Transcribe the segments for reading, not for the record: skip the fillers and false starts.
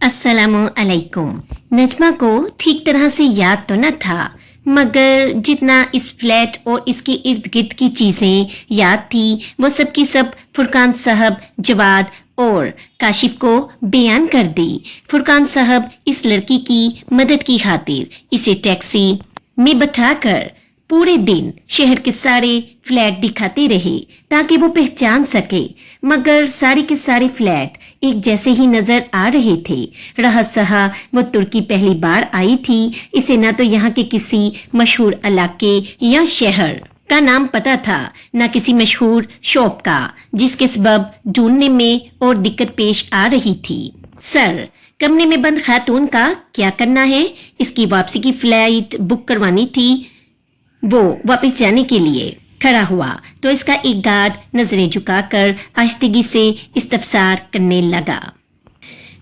अस्सलामु अलैकुम। नजमा को ठीक तरह से याद तो न था, मगर जितना इस फ्लैट और इसके इर्द गिर्द की चीजें याद थी वो सब की सब फुरकान साहब, जवाद और काशिफ को बयान कर दी। फुरकान साहब इस लड़की की मदद की खातिर इसे टैक्सी में बैठाकर पूरे दिन शहर के सारे फ्लैट दिखाते रहे ताकि वो पहचान सके, मगर सारे के सारे फ्लैट एक जैसे ही नजर आ रहे थे। रहा सहा वो तुर्की पहली बार आई थी, इसे ना तो यहाँ के किसी मशहूर इलाके या शहर का नाम पता था, ना किसी मशहूर शॉप का, जिसके सबब ढूंढने में और दिक्कत पेश आ रही थी। सर, कमरे में बंद खातून का क्या करना है? इसकी वापसी की फ्लाइट बुक करवानी थी। वो वापस जाने के लिए खड़ा हुआ तो इसका एक गार्ड नजरें झुकाकर आहिस्तगी से इस्तफसार करने लगा।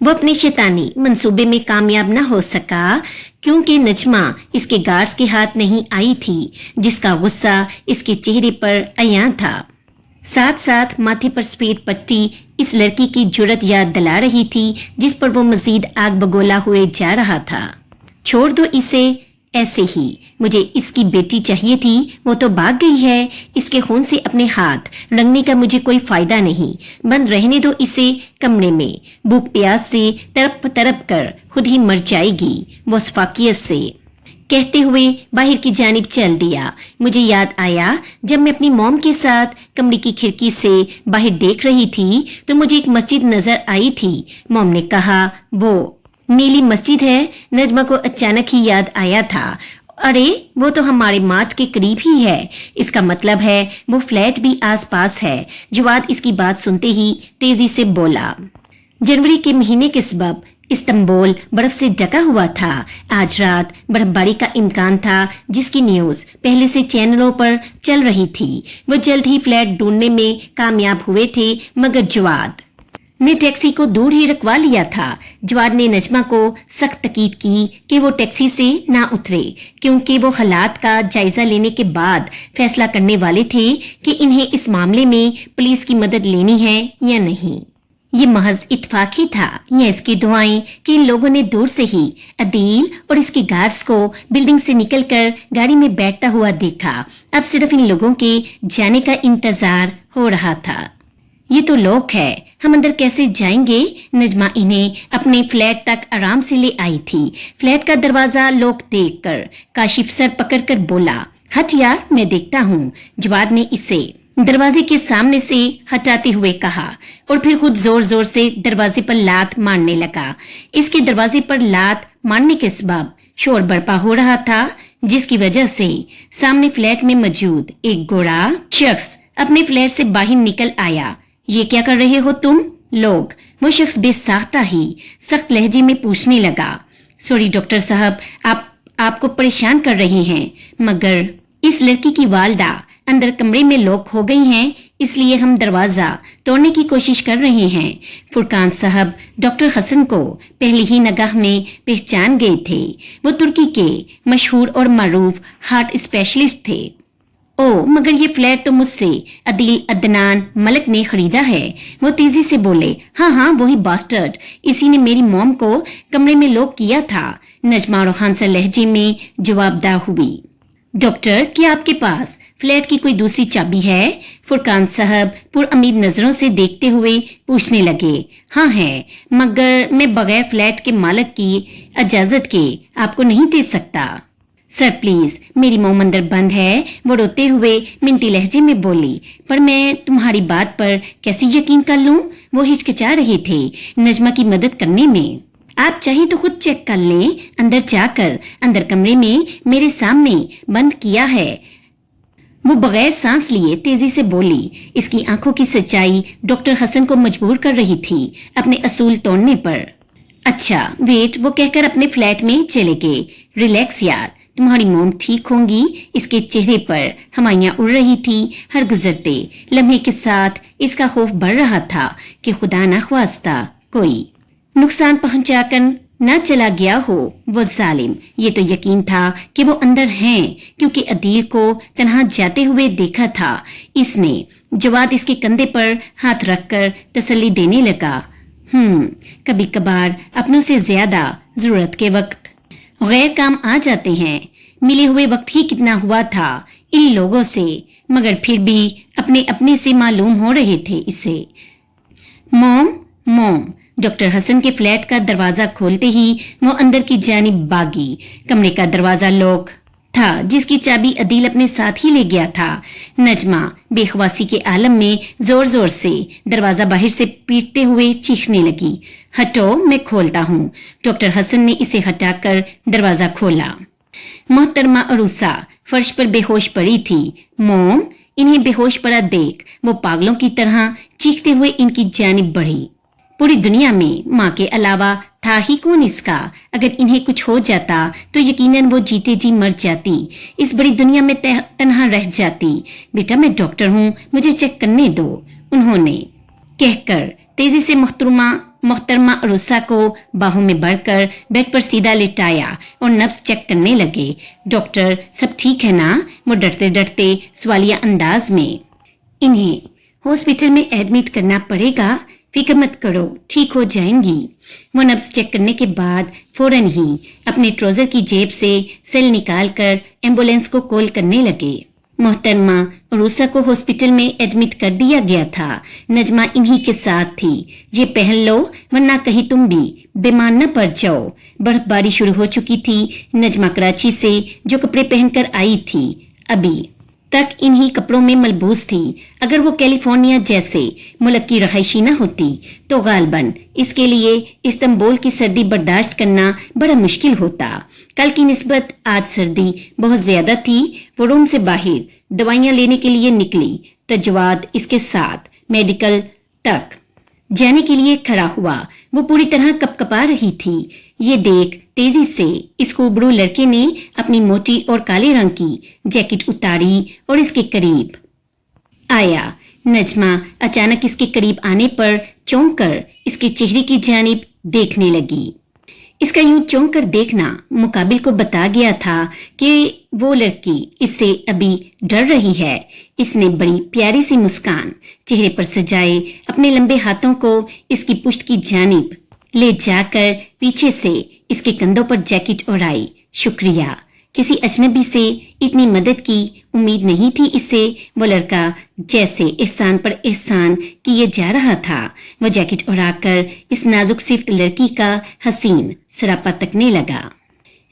वो अपने शैतानी मंसूबे में कामयाब न हो सका क्योंकि नजमा इसके गार्ड्स के हाथ नहीं आई थी, जिसका गुस्सा इसके चेहरे पर अयां था। साथ साथ माथे पर सफेद पट्टी इस लड़की की जुर्रत याद दिला रही थी, जिस पर वो मजीद आग बगोला हुए जा रहा था। छोड़ दो इसे ऐसे ही, मुझे इसकी बेटी चाहिए थी, वो तो भाग गई है। इसके खून से अपने हाथ रंगने का मुझे कोई फायदा नहीं। बंद रहने दो इसे कमरे में, भूख प्यास से तड़प तड़प कर खुद ही मर जाएगी। वो सफाकियत से कहते हुए बाहर की जानिब चल दिया। मुझे याद आया जब मैं अपनी मॉम के साथ कमरे की खिड़की से बाहर देख रही थी तो मुझे एक मस्जिद नजर आई थी। मॉम ने कहा वो नीली मस्जिद है। नजमा को अचानक ही याद आया था, अरे वो तो हमारे मार्ट के करीब ही है। इसका मतलब है वो फ्लैट भी आसपास है। जवाद इसकी बात सुनते ही तेजी से बोला। जनवरी के महीने के सबब इस्तांबुल बर्फ से ढका हुआ था। आज रात बर्फबारी का इम्कान था, जिसकी न्यूज पहले से चैनलों पर चल रही थी। वो जल्द ही फ्लैट ढूंढने में कामयाब हुए थे, मगर जवाद ने टैक्सी को दूर ही रखवा लिया था। जवाद ने नजमा को सख्त तकीद की कि वो टैक्सी से ना उतरे, क्योंकि वो हालात का जायजा लेने के बाद फैसला करने वाले थे कि इन्हें इस मामले में पुलिस की मदद लेनी है या नहीं। ये महज इत्तेफाक ही था या इसकी दुआएं कि इन लोगों ने दूर से ही अदील और इसके गार्ड्स को बिल्डिंग से निकलकर गाड़ी में बैठता हुआ देखा। अब सिर्फ इन लोगों के जाने का इंतजार हो रहा था। ये तो लॉक है, हम अंदर कैसे जाएंगे? नजमा इन्हें अपने फ्लैट तक आराम से ले आई थी। फ्लैट का दरवाजा लॉक देखकर काशिफ सर पकड़कर बोला, हट यार, मैं देखता हूँ। जवाद ने इसे दरवाजे के सामने से हटाते हुए कहा और फिर खुद जोर जोर से दरवाजे पर लात मारने लगा। इसके दरवाजे पर लात मारने के सबब शोर बरपा हो रहा था, जिसकी वजह से सामने फ्लैट में मौजूद एक गोरा शख्स अपने फ्लैट से बाहर निकल आया। ये क्या कर रहे हो तुम लोग? वो शख्स बेसाख्ता ही सख्त लहजे में पूछने लगा। सॉरी डॉक्टर साहब, आपको परेशान कर रही हैं, मगर इस लड़की की वालदा अंदर कमरे में लॉक हो गई हैं, इसलिए हम दरवाजा तोड़ने की कोशिश कर रहे हैं। फुरकान साहब डॉक्टर हसन को पहले ही निगाह में पहचान गए थे। वो तुर्की के मशहूर और मारूफ हार्ट स्पेशलिस्ट थे। ओ, मगर ये फ्लैट तो मुझसे अदील अदनान मलक ने खरीदा है। वो तेजी से बोले, हाँ हाँ वही बास्टर्ड, इसी ने मेरी मॉम को कमरे में लॉक किया था। नजमा रोहानसा लहजे में जवाबदा हुई। डॉक्टर, क्या आपके पास फ्लैट की कोई दूसरी चाबी है? फुरकान साहब पुरउम्मीद नजरों से देखते हुए पूछने लगे। हाँ है, मगर मैं बगैर फ्लैट के मालिक की इजाजत के आपको नहीं दे सकता। सर प्लीज, मेरी मॉम अंदर बंद है। वो रोते हुए मिनती लहजे में बोली, पर मैं तुम्हारी बात पर कैसे यकीन कर लूं? वो हिचकिचा रहे थे नजमा की मदद करने में। आप चाहे तो खुद चेक कर लें, अंदर जाकर अंदर कमरे में मेरे सामने बंद किया है। वो बगैर सांस लिए तेजी से बोली। इसकी आंखों की सच्चाई डॉक्टर हसन को मजबूर कर रही थी अपने असूल तोड़ने पर। अच्छा वेट, वो कहकर अपने फ्लैट में चले गए। रिलैक्स यार, तुम्हारी मॉम ठीक होंगी। इसके चेहरे पर हमाइयां उड़ रही थी। हर गुजरते लम्हे के साथ इसका खौफ बढ़ रहा था कि खुदा न ख्वास्ता कोई नुकसान पहुंचाकर न चला गया हो वो जालिम। ये तो यकीन था कि वो अंदर हैं, क्योंकि अदील को तन्हा जाते हुए देखा था। इसने जवाद इसके कंधे पर हाथ रखकर तसल्ली देने लगा। कभी कभार अपनों से ज्यादा जरूरत के वक्त गैर काम आ जाते हैं। मिले हुए वक्त ही कितना हुआ था इन लोगों से, मगर फिर भी अपने अपने से मालूम हो रहे थे इसे। मॉम मॉम, डॉक्टर हसन के फ्लैट का दरवाजा खोलते ही वो अंदर की जानिब भागी। कमरे का दरवाजा लॉक था, जिसकी चाबी अदील अपने साथ ही ले गया था। नजमा बेखवासी के आलम में जोर जोर से दरवाजा बाहर से पीटते हुए चीखने लगी। हटो, मैं खोलता हूँ। डॉक्टर हसन ने इसे हटाकर दरवाजा खोला। मोहतरमा अरूसा फर्श पर बेहोश पड़ी थी। मोम, इन्हें बेहोश पड़ा देख वो पागलों की तरह चीखते हुए इनकी जानिब बढ़ी। पूरी दुनिया में माँ के अलावा था ही कौन इसका? अगर इन्हें कुछ हो जाता तो यकीनन वो जीते जी मर जाती, इस बड़ी दुनिया में तन्हा रह जाती। बेटा, मैं डॉक्टर हूँ, मुझे चेक करने दो, उन्होंने कहकर तेजी से मोहतरमा अरूसा को बाहों में भरकर बेड पर सीधा लेटाया और नब्ज चेक करने लगे। डॉक्टर, सब ठीक है ना? वो डरते डरते सवालिया अंदाज में। इन्हें हॉस्पिटल में एडमिट करना पड़ेगा, फिक्र मत करो, ठीक हो जाएंगी। वो नब्ज चेक करने के बाद फौरन ही अपने ट्राउजर की जेब से सेल निकालकर एम्बुलेंस को कॉल करने लगे। मोहतरमा अरूसा को हॉस्पिटल में एडमिट कर दिया गया था। नजमा इन्हीं के साथ थी। ये पहन लो वरना कहीं तुम भी बीमार न पड़ जाओ। बर्फबारी शुरू हो चुकी थी। नजमा कराची से जो कपड़े पहनकर आई थी अभी तक इन्हीं कपड़ों में मलबूस थी। अगर वो कैलिफोर्निया जैसे मुल्क की रहायशी न होती तो गालबन इसके लिए इस्तांबुल की सर्दी बर्दाश्त करना बड़ा मुश्किल होता। कल की निस्बत आज सर्दी बहुत ज्यादा थी। वो रूम से बाहर दवाइयां लेने के लिए निकली तो जवाद इसके साथ मेडिकल तक जाने के लिए खड़ा हुआ। वो पूरी तरह कपकपा रही थी। ये देख तेजी से इस खूबरू लड़के ने अपनी मोटी और काले रंग की जैकेट उतारी और इसके करीब आया। नजमा अचानक इसके करीब आने पर चौंक कर इसके चेहरे की जानिब देखने लगी। इसका यूं चौंक कर देखना मुकाबिल को बता गया था कि वो लड़की इससे अभी डर रही है। इसने बड़ी प्यारी सी मुस्कान चेहरे पर सजाए अपने लंबे हाथों को इसकी पुश्त की जानिब ले जाकर पीछे से इसके कंधों पर जैकेट ओढ़ाई। शुक्रिया, किसी अजनबी से इतनी मदद की उम्मीद नहीं थी इससे। वो लड़का जैसे एहसान पर एहसान किए जा रहा था। वो जैकेट उड़ाकर इस नाजुक सिफ्त लड़की का हसीन सरापा तकने लगा।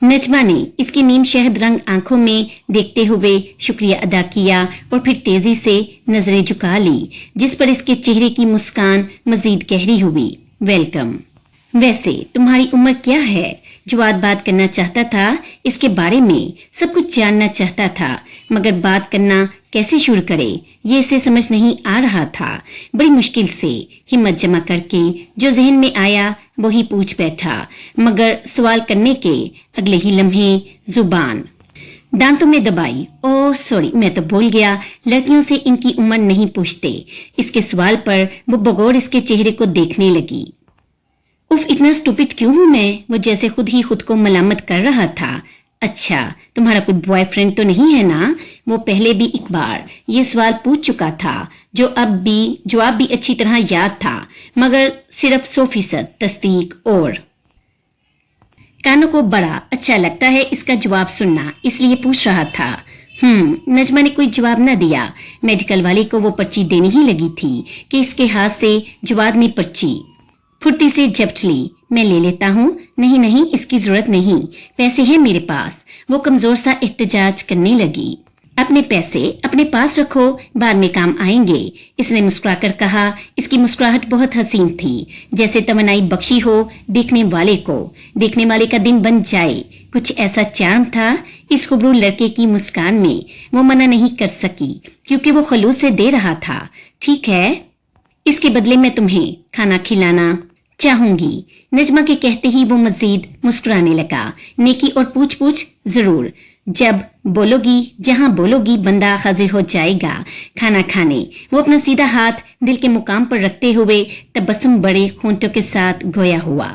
नजमा ने इसकी नीम शहद रंग आंखों में देखते हुए शुक्रिया अदा किया और फिर तेजी से नजरें झुका ली, जिस पर इसके चेहरे की मुस्कान मजीद गहरी हुई। वेलकम। वैसे तुम्हारी उम्र क्या है? जवाद बात करना चाहता था, इसके बारे में सब कुछ जानना चाहता था, मगर बात करना कैसे शुरू करे ये इसे समझ नहीं आ रहा था। बड़ी मुश्किल से हिम्मत जमा करके जो जहन में आया वही पूछ बैठा, मगर सवाल करने के अगले ही लम्हे जुबान दांतों में दबाई। ओह सॉरी, मैं तो भूल गया, लड़कियों से इनकी उम्र नहीं पूछते। इसके सवाल पर वो बगौर इसके चेहरे को देखने लगी। उफ, इतना स्टूपिड क्यों हूं मैं? वो जैसे खुद ही खुद को मलामत कर रहा था। अच्छा, तुम्हारा कोई बॉयफ्रेंड तो नहीं है ना? वो पहले भी एक बार ये सवाल पूछ चुका था, जो अब भी जवाब भी अच्छी तरह याद था, मगर सिर्फ 100% तस्दीक। और कानों को बड़ा अच्छा लगता है इसका जवाब सुनना, इसलिए पूछ रहा था। नजमा ने कोई जवाब न दिया। मेडिकल वाले को वो पर्ची देनी ही लगी थी कि इसके हाथ से जवाब ने पर्ची फुर्ती से झपट ली। मैं ले लेता हूँ। नहीं नहीं, इसकी जरूरत नहीं, पैसे हैं मेरे पास। वो कमजोर सा एहतजाज करने लगी। अपने पैसे अपने पास रखो, बाद में काम आएंगे, इसने मुस्कुराकर कहा। इसकी मुस्कुराहट बहुत हसीन थी, जैसे तमन्नाई बख्शी हो देखने वाले को, देखने वाले का दिन बन जाए। कुछ ऐसा चार्म था इस खूबरू लड़के की मुस्कान में, वो मना नहीं कर सकी क्योंकि वो खलूस से दे रहा था। ठीक है, इसके बदले मैं तुम्हें खाना खिलाना चाहूंगी। नजमा के कहते ही वो मजीद मुस्कुराने लगा। नेकी और पूछ पूछ जरूर, जब बोलोगी जहां बोलोगी बंदा हाजिर हो जाएगा खाना खाने। वो अपना सीधा हाथ दिल के मुकाम पर रखते हुए तबस्सुम बड़े होंठों के साथ गोया हुआ,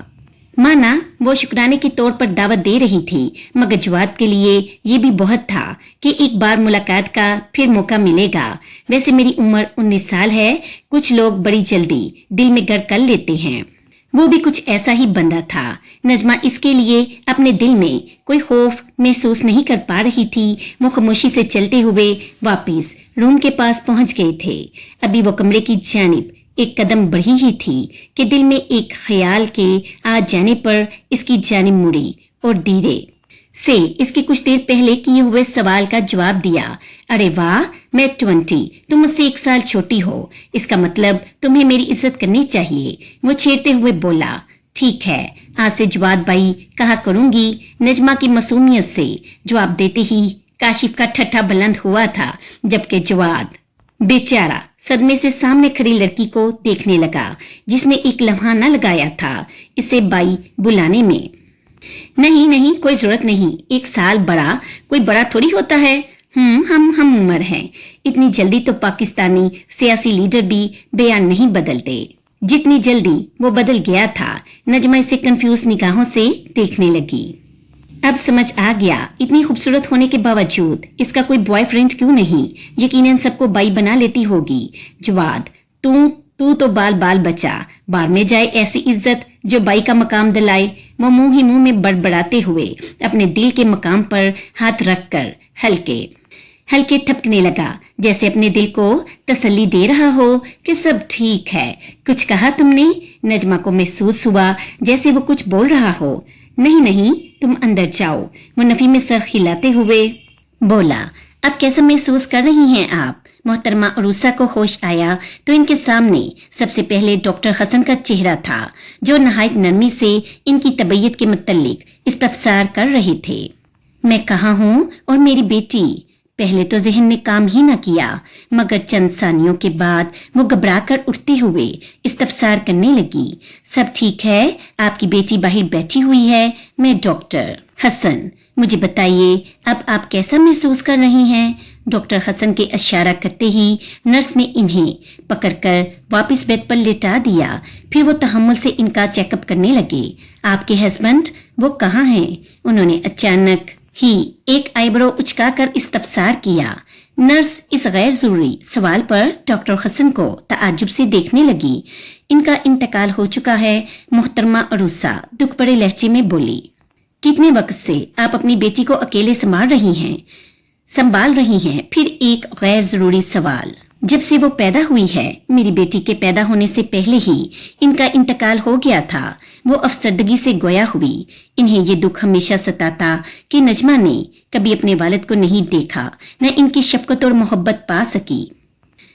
माना वो शुक्राने के तौर पर दावत दे रही थी, मगर जवाद के लिए ये भी बहुत था कि एक बार मुलाकात का फिर मौका मिलेगा। वैसे मेरी उम्र 19 साल है। कुछ लोग बड़ी जल्दी दिल में घर कर लेते हैं। वो भी कुछ ऐसा ही बंदा था। नजमा इसके लिए अपने दिल में कोई खौफ महसूस नहीं कर पा रही थी। वो खामोशी से चलते हुए वापस रूम के पास पहुंच गए थे। अभी वो कमरे की जानिब एक कदम बढ़ी ही थी कि दिल में एक ख्याल के आ जाने पर इसकी जानिब मुड़ी और धीरे से इसके कुछ देर पहले किए हुए सवाल का जवाब दिया। अरे वाह, मैं 20, तुम मुझसे 1 साल छोटी हो, इसका मतलब तुम्हें मेरी इज्जत करनी चाहिए। वो छेड़ते हुए बोला, ठीक है, आज से जवाद भाई कहा करूंगी। नजमा की मासूमियत से जवाब देते ही काशिफ का ठट्ठा बुलंद हुआ था, जबकि जवाद बेचारा सदमे से सामने खड़ी लड़की को देखने लगा जिसने एक लम्हा न लगाया था इसे बाई बुलाने में। नहीं नहीं, कोई जरूरत नहीं, 1 साल बड़ा कोई बड़ा थोड़ी होता है। हम उम्र हैं। इतनी जल्दी तो पाकिस्तानी सियासी लीडर भी बयान नहीं बदलते जितनी जल्दी वो बदल गया था। नजमा इसे कंफ्यूज निगाहों से देखने लगी। अब समझ आ गया, इतनी खूबसूरत होने के बावजूद इसका कोई बॉयफ्रेंड क्यों नहीं। यकीनन सबको बाई बना लेती होगी। जवाद, तू तो बाल बाल बचा, बाहर में जाए ऐसी इज्जत जो बाई का मकाम दिलाए। वो मुंह ही मुंह में बड़बड़ाते हुए अपने दिल के मकाम पर हाथ रखकर हल्के हल्के ठपकने लगा, जैसे अपने दिल को तसल्ली दे रहा हो कि सब ठीक है। कुछ कहा तुमने? नजमा को महसूस हुआ जैसे वो कुछ बोल रहा हो। नहीं, तुम अंदर जाओ, वो नफी में सर हिलाते हुए बोला। अब कैसा महसूस कर रही हैं आप? मोहतरमा अरूसा को होश आया तो इनके सामने सबसे पहले डॉक्टर हसन का चेहरा था, जो नहायत नरमी से इनकी तबीयत के मुतल्लिक इस्तफसार कर रहे थे। मैं कहाँ हूँ और मेरी बेटी? पहले तो जहन ने काम ही न किया, मगर चंद सानियों के बाद वो घबराकर उठते हुए इस्तफसार करने लगी। सब ठीक है, आपकी बेटी बाहर बैठी हुई है। मैं डॉक्टर हसन, मुझे बताइए अब आप कैसा महसूस कर रही हैं? डॉक्टर हसन के इशारा करते ही नर्स ने इन्हें पकड़कर वापस बेड पर लेटा दिया। फिर वो तहम्मुल से इनका चेकअप करने लगे। आपके हस्बैंड वो कहाँ हैं? उन्होंने अचानक ही एक आईब्रो उचकाकर इस्तफसार किया। नर्स इस गैर जरूरी सवाल पर डॉक्टर हसन को ताज्जुब से देखने लगी। इनका इंतकाल हो चुका है, मोहतरमा अरूसा दुख भरे लहजे में बोली। कितने वक्त से आप अपनी बेटी को अकेले संभाल रही हैं? फिर एक गैर जरूरी सवाल। जब से वो पैदा हुई है, मेरी बेटी के पैदा होने से पहले ही इनका इंतकाल हो गया था। वो अफसरदगी से गोया हुई। इन्हें ये दुख हमेशा सताता कि नजमा ने कभी अपने वालिद को नहीं देखा, न इनकी शफकत और मोहब्बत पा सकी।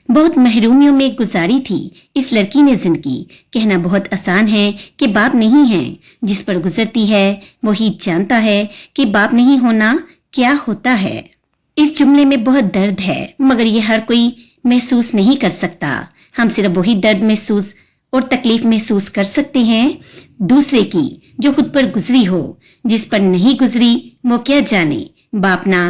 बहुत महरूमियों में गुजारी थी इस लड़की ने जिंदगी। कहना बहुत आसान है कि बाप नहीं है, जिस पर गुजरती है वही जानता है कि बाप नहीं होना क्या होता है। इस जुमले में बहुत दर्द है, मगर ये हर कोई महसूस नहीं कर सकता। हम सिर्फ वही दर्द महसूस और तकलीफ महसूस कर सकते हैं दूसरे की, जो खुद पर गुजरी हो। जिस पर नहीं गुजरी वो क्या जाने। बाप ना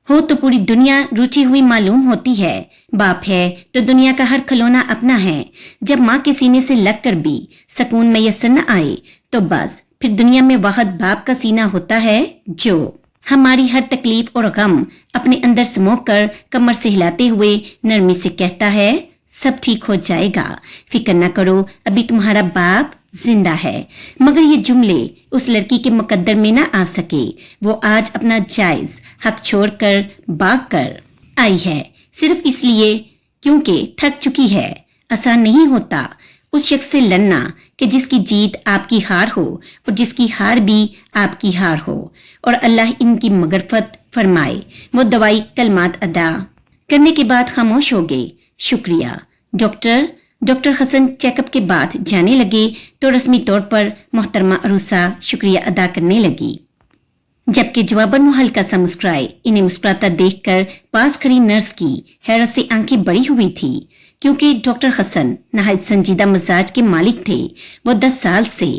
हो तो पूरी दुनिया रूठी हुई मालूम होती है। बाप है तो दुनिया का हर खिलौना अपना है। जब माँ के सीने से लगकर भी सुकून मैसर न आए तो बस फिर दुनिया में वाहद बाप का सीना होता है, जो हमारी हर तकलीफ और गम अपने अंदर समोक कर कमर से हिलाते हुए नरमी से कहता है, सब ठीक हो जाएगा, फिक्र न करो, अभी तुम्हारा बाप जिंदा है। मगर ये जुमले उस लड़की के मुकद्दर में न आ सके। वो आज अपना जायज हक छोड़कर भाग कर आई है, सिर्फ इसलिए क्योंकि थक चुकी है। आसान नहीं होता उस शख्स से लड़ना कि जिसकी जीत आपकी हार हो और जिसकी हार भी आपकी हार हो, और अल्लाह इनकी मगफरत फरमाए। वो दवाई कलमात अदा करने के बाद खामोश हो गए। शुक्रिया डॉक्टर हसन चेकअप के बाद जाने लगे तो रस्मी तौर पर मोहतरमा अरूसा शुक्रिया अदा करने लगी, जबकि जवाबन वो हल्का सा मुस्कुराए। इन्हें मुस्कुराता देखकर पास खड़ी नर्स की हैरत से आंखें बड़ी हुई थी, क्योंकि डॉक्टर हसन नहायत संजीदा मिजाज के मालिक थे। वो 10 साल से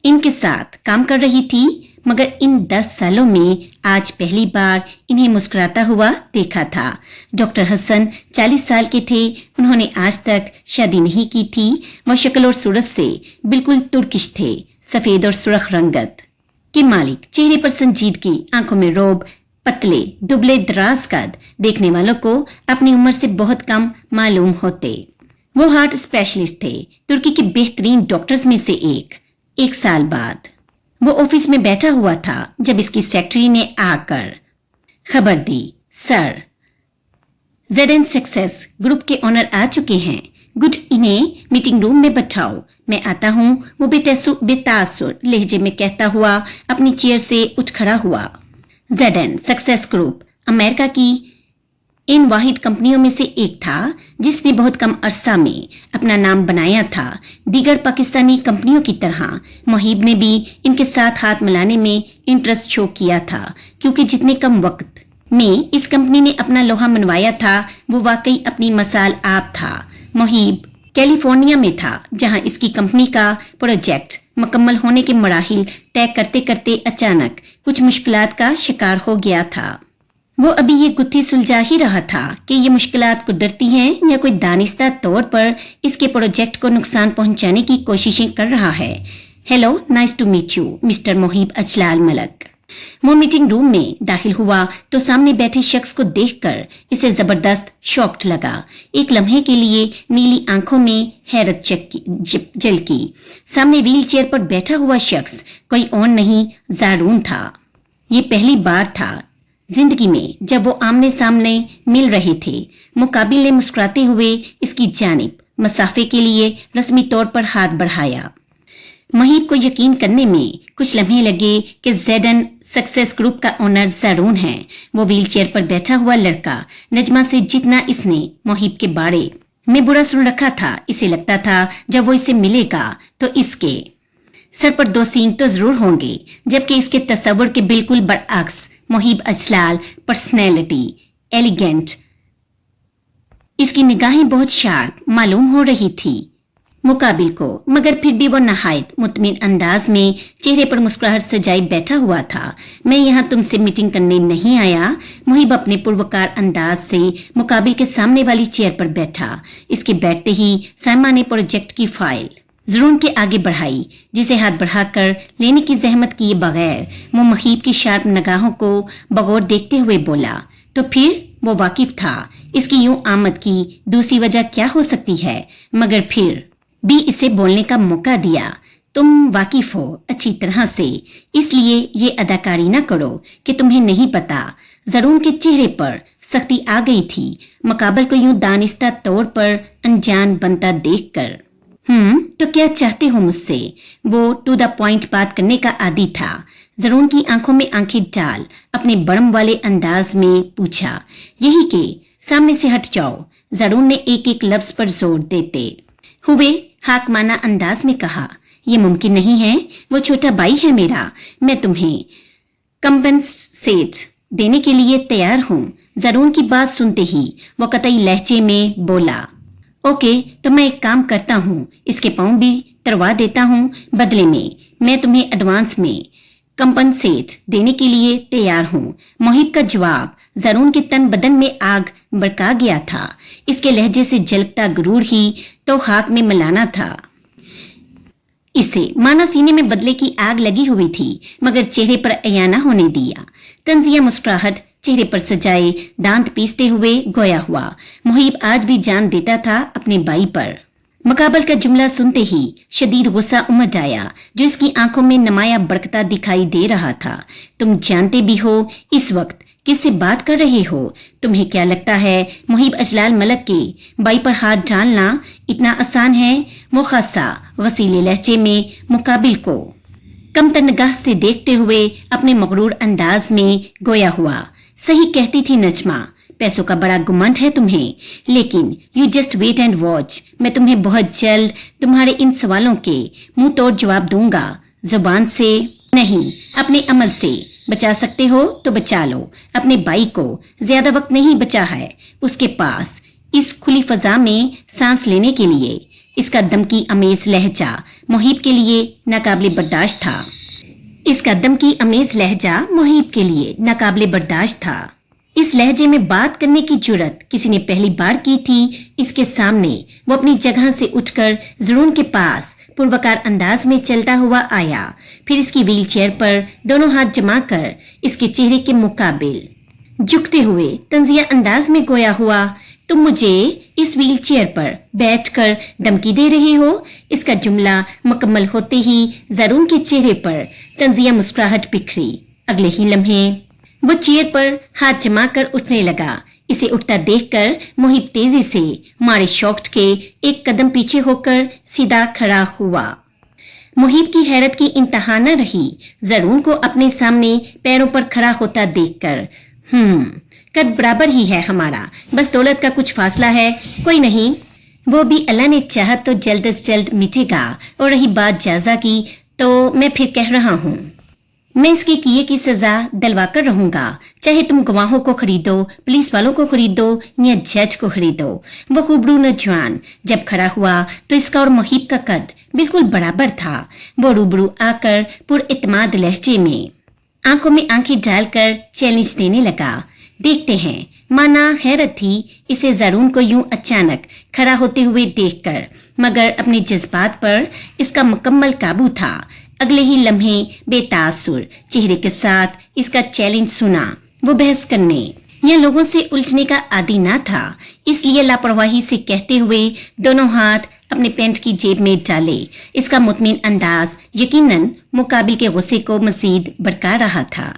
इनके साथ काम कर रही थी, मगर इन 10 सालों में आज पहली बार इन्हें मुस्कुराता हुआ देखा था। डॉक्टर हसन 40 साल के थे। उन्होंने आज तक शादी नहीं की थी। वो शक्ल और सूरत से बिल्कुल तुर्किश थे, सफेद और सुर्ख रंगत के मालिक। चेहरे पर संजीदगी, आंखों में रोब, पतले दुबले दराज कद देखने वालों को अपनी उम्र से बहुत कम मालूम होते। वो हार्ट स्पेशलिस्ट थे, तुर्की के बेहतरीन डॉक्टर्स में से एक साल बाद वो ऑफिस में बैठा हुआ था जब इसकी सेक्रेटरी ने आकर खबर दी, सर ZN सक्सेस ग्रुप के ओनर आ चुके हैं। गुड, इन्हें मीटिंग रूम में बैठाओ, मैं आता हूँ। वो बेतासुर लहजे में कहता हुआ अपनी चेयर से उठ खड़ा हुआ। ZN सक्सेस ग्रुप अमेरिका की इन वाहिद कंपनियों में से एक था जिसने बहुत कम अरसा में अपना नाम बनाया था। दीगर पाकिस्तानी कंपनियों की तरह मुहीब ने भी इनके साथ हाथ मिलाने में इंटरेस्ट शो किया था, क्योंकि जितने कम वक्त में इस कंपनी ने अपना लोहा मनवाया था वो वाकई अपनी मसाल आप था। मुहीब कैलिफोर्निया में था, जहां इसकी कंपनी का प्रोजेक्ट मुकम्मल होने के मराहिल तय करते करते अचानक कुछ मुश्किलात का शिकार हो गया था। वो अभी ये गुत्थी सुलझा ही रहा था कि ये मुश्किलात कुदरती हैं या कोई दानिस्ता तौर पर इसके प्रोजेक्ट को नुकसान पहुंचाने की कोशिशें कर रहा है। Hello, nice to meet you mister Muhib Ajlal Malik. वो मीटिंग रूम में दाखिल हुआ तो सामने बैठे शख्स को देखकर इसे जबरदस्त शॉक्ड लगा। एक लम्हे के लिए नीली आंखों में हैरत झलकी। सामने व्हील चेयर पर बैठा हुआ शख्स कोई और नहीं, ज़ारून था। ये पहली बार था जिंदगी में जब वो आमने सामने मिल रहे थे। मुकाबिल ने मुस्कुराते हुए इसकी जानिब मसाफे के लिए रस्मी तौर पर हाथ बढ़ाया। मुहीब को यकीन करने में कुछ लम्हे लगे कि ZN सक्सेस ग्रुप का ओनर ज़ारून है। वो व्हील चेयर पर बैठा हुआ लड़का नजमा से जितना इसने मुहीब के बारे में बुरा सुन रखा था, इसे लगता था जब वो इसे मिलेगा तो इसके सर पर 2 सींग तो जरूर होंगे, जबकि इसके तस्वुर के बिल्कुल बरअक्स मुहीब अजलाल पर्सनैलिटी एलिगेंट। इसकी निगाहें बहुत शार्प मालूम हो रही थी मुकाबिल को, मगर फिर भी वो नहायत मुतमिन अंदाज में चेहरे पर मुस्कुराहट सजाए बैठा हुआ था। मैं यहाँ तुमसे मीटिंग करने नहीं आया। मुहीब अपने पुरवकार अंदाज से मुकाबिल के सामने वाली चेयर पर बैठा। इसके बैठते ही साइमा ने प्रोजेक्ट की फाइल ज़रून के आगे बढ़ाई, जिसे हाथ बढ़ाकर लेने की जहमत किए बगैर वो मुहीब की शार्प निगाहों को बगौर देखते हुए बोला। तो फिर वो वाकिफ था इसकी यूं आमद की दूसरी वजह क्या हो सकती है, मगर फिर भी इसे बोलने का मौका दिया। तुम वाकिफ हो अच्छी तरह से, इसलिए ये अदाकारी न करो कि तुम्हें नहीं पता। ज़रून के चेहरे पर सख्ती आ गई थी मुकाबिल को यूं दानिस्ता तौर पर अनजान बनता देखकर। तो क्या चाहते हो मुझसे? वो टू द पॉइंट बात करने का आदी था। ज़रून की आंखों में आंखें डाल अपने बड़म वाले अंदाज में पूछा। यही के सामने से हट जाओ, ज़रून ने एक एक लफ्ज पर जोर देते हुए हाकमाना अंदाज में कहा। यह मुमकिन नहीं है, वो छोटा भाई है मेरा, मैं तुम्हें कंपनसेट देने के लिए तैयार हूँ। ज़रून की बात सुनते ही वो कतई लहजे में बोला, ओके, तो मैं एक काम करता हूँ, इसके पाँव भी तरवा देता हूँ। बदले में मैं तुम्हें एडवांस में कंपनसेट देने के लिए तैयार हूँ। मुहीब का जवाब ज़रून के तन बदन में आग भड़का गया था। इसके लहजे से झलकता गुरूर ही तो हाक में मिलाना था। इसे माना सीने में बदले की आग लगी हुई थी, मगर चेहरे पर अयाना होने दिया। तंजिया मुस्कुराहट चेहरे पर सजाए दांत पीसते हुए गोया हुआ। मुहीब आज भी जान देता था अपने भाई पर। मुकाबल का जुमला सुनते ही शदीद गुस्सा उमड़ आया, जो इसकी आंखों में नमाया बरकता दिखाई दे रहा था। तुम जानते भी हो इस वक्त किससे बात कर रहे हो? तुम्हें क्या लगता है मुहीब अजलाल मलक के भाई पर हाथ डालना इतना आसान है? वो खासा वसीले लहजे में मुकाबिल को कमतर निगाह से देखते हुए अपने मगरूर अंदाज में गोया हुआ। सही कहती थी नजमा, पैसों का बड़ा गुमंड है तुम्हें, लेकिन you just wait and watch. मैं तुम्हें बहुत जल्द तुम्हारे इन सवालों के मुंह तोड़ जवाब दूंगा। जुबान से नहीं, अपने अमल से बचा सकते हो तो बचा लो। अपने भाई को ज्यादा वक्त नहीं बचा है उसके पास इस खुली फजा में सांस लेने के लिए। इसका दमकी अमेज लहजा मुहीब के लिए नाकाबिले बर्दाश्त था। इसका दमकी अमेज लहजा मुहीब के लिए नाकाबिले बर्दाश्त था। इस लहजे में बात करने की जुर्रत किसी ने पहली बार की थी इसके सामने। वो अपनी जगह से उठकर ज़रून के पास पुरवकार अंदाज में चलता हुआ आया, फिर इसकी व्हील चेयर पर दोनों हाथ जमाकर इसके चेहरे के मुकाबिल झुकते हुए तंजिया अंदाज में गोया हुआ। तुम मुझे इस व्हील चेयर पर बैठकर धमकी दे रहे हो? इसका जुमला मुकम्मल होते ही ज़रून के चेहरे पर तंजिया मुस्कुराहट बिखरी। अगले ही लम्हे वो चेयर पर हाथ जमाकर उठने लगा। इसे उठता देखकर मुहिब तेजी से मारे शॉक्ड के एक कदम पीछे होकर सीधा खड़ा हुआ। मुहिब की हैरत की इंतहा न रही ज़रून को अपने सामने पैरों पर खड़ा होता देखकर। कद बराबर ही है हमारा, बस दौलत का कुछ फासला है, कोई नहीं, वो भी अल्लाह ने चाहा तो जल्द से जल्द मिटेगा। और रही बात जायजा की तो मैं फिर कह रहा हूँ, मैं इसके किए की सजा दिलवा कर रहूंगा, चाहे तुम गवाहों को खरीदो, पुलिस वालों को खरीदो या जज को खरीदो। वो खूबरू नौजवान जब खड़ा हुआ तो इसका और मुहिब का कद बिल्कुल बराबर था। वो रूबरू आकर पुरइत्माद लहजे में आंखों में आंखें डालकर चैलेंज देने लगा। देखते हैं। माना हैरत थी इसे ज़रून को यूं अचानक खड़ा होते हुए देखकर, मगर अपने जज्बात पर इसका मुकम्मल काबू था। अगले ही लम्हे बेतासुर चेहरे के साथ इसका चैलेंज सुना। वो बहस करने या लोगों से उलझने का आदी ना था, इसलिए लापरवाही से कहते हुए दोनों हाथ अपने पैंट की जेब में डाले। इसका मुतमिन अंदाज यकीनन मुकाबिल के गुस्से को मजीद भड़का रहा था।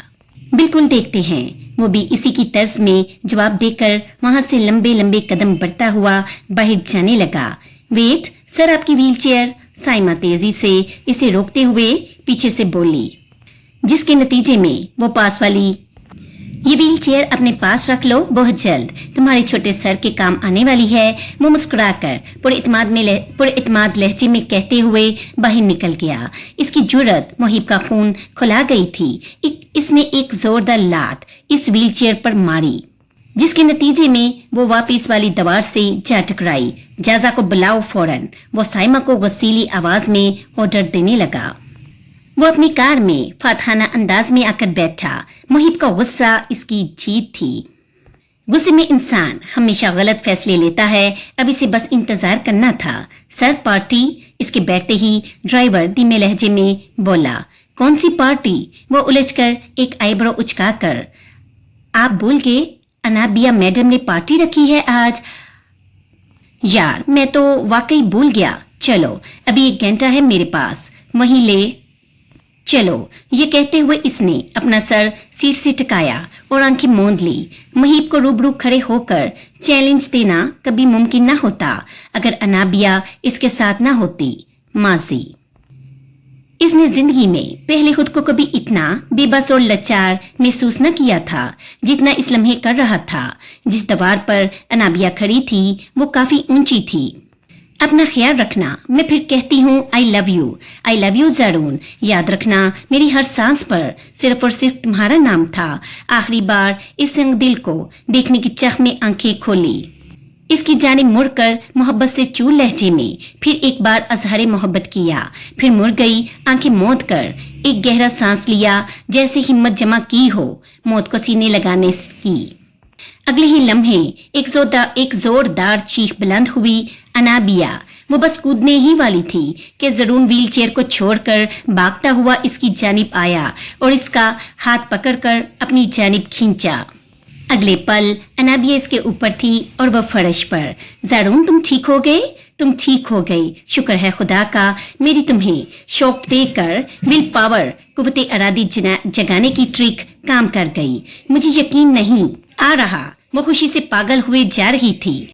बिल्कुल, देखते हैं। वो भी इसी की तर्ज में जवाब देकर वहां से लंबे लंबे कदम बढ़ता हुआ बाहर जाने लगा। वेट सर, आपकी व्हील चेयर। साइमा तेजी से इसे रोकते हुए पीछे से बोली, जिसके नतीजे में वो पास वाली, ये व्हील चेयर अपने पास रख लो, बहुत जल्द तुम्हारे छोटे सर के काम आने वाली है। वो मुस्कुराकर पुरइत्माद लहजे में कहते हुए बाहर निकल गया। इसकी जुर्रत मुहिब का खून खुला गई थी। इसने एक जोरदार लात इस व्हील चेयर पर मारी, जिसके नतीजे में वो वापिस वाली दीवार से जा टकराई। जाजा को बुलाओ फौरन, वो साइमा को गसीली आवाज में ऑर्डर देने लगा। वो अपनी कार में फातहाना अंदाज में आकर बैठा। मुहिब का गुस्सा इसकी जीत थी। गुस्से में इंसान हमेशा गलत फैसले लेता है। अब इसे बस इंतजार करना था। Sir, party? इसके बैठते ही ड्राइवर धीमे लहजे में बोला। कौन सी पार्टी? वो उलझकर एक आईब्रो उचकाकर, आप भूल गए, अनाबिया मैडम ने पार्टी रखी है आज। यार, मैं तो वाकई भूल गया। चलो, अभी 1 घंटा है मेरे पास, वहीं ले चलो। ये कहते हुए इसने अपना सर सीट से टिकाया और आंखें मूंद ली। मुहिब को रूबरू खड़े होकर चैलेंज देना कभी मुमकिन ना होता अगर अनाबिया इसके साथ ना होती। माजी इसने जिंदगी में पहले खुद को कभी इतना बेबस और लाचार महसूस न किया था जितना इस लम्हे कर रहा था। जिस दीवार पर अनाबिया खड़ी थी वो काफी ऊंची थी। अपना ख्याल रखना, मैं फिर कहती हूँ, आई लव यू ज़रून। याद रखना, मेरी हर सांस पर सिर्फ और सिर्फ तुम्हारा नाम था। आखिरी बार इस संग दिल को देखने की चाह में आंखें खोली। इसकी जानिब मुड़कर मोहब्बत से चूर लहजे में फिर एक बार अजहारे मोहब्बत किया। फिर मुड़ गई, आंखें मौत कर एक गहरा सांस लिया, जैसे हिम्मत जमा की हो मौत को सीने लगाने की। अगले ही लम्हे एक जोरदार चीख बुलंद हुई। अनाबिया वो बस कूदने ही वाली थी कि ज़रून व्हील चेयर को छोड़कर भागता हुआ इसकी जानिब आया और इसका हाथ पकड़कर अपनी जानिब खींचा। अगले पल अनाबिया इसके ऊपर थी और वह फर्श पर। ज़रून, तुम ठीक हो गए? तुम ठीक हो गई, शुक्र है खुदा का। मेरी तुम्हें शौक देकर विल पावर, कुव्वते इरादी जगाने की ट्रिक काम कर गई। मुझे यकीन नहीं आ रहा। वो खुशी से पागल हुए जा रही थी।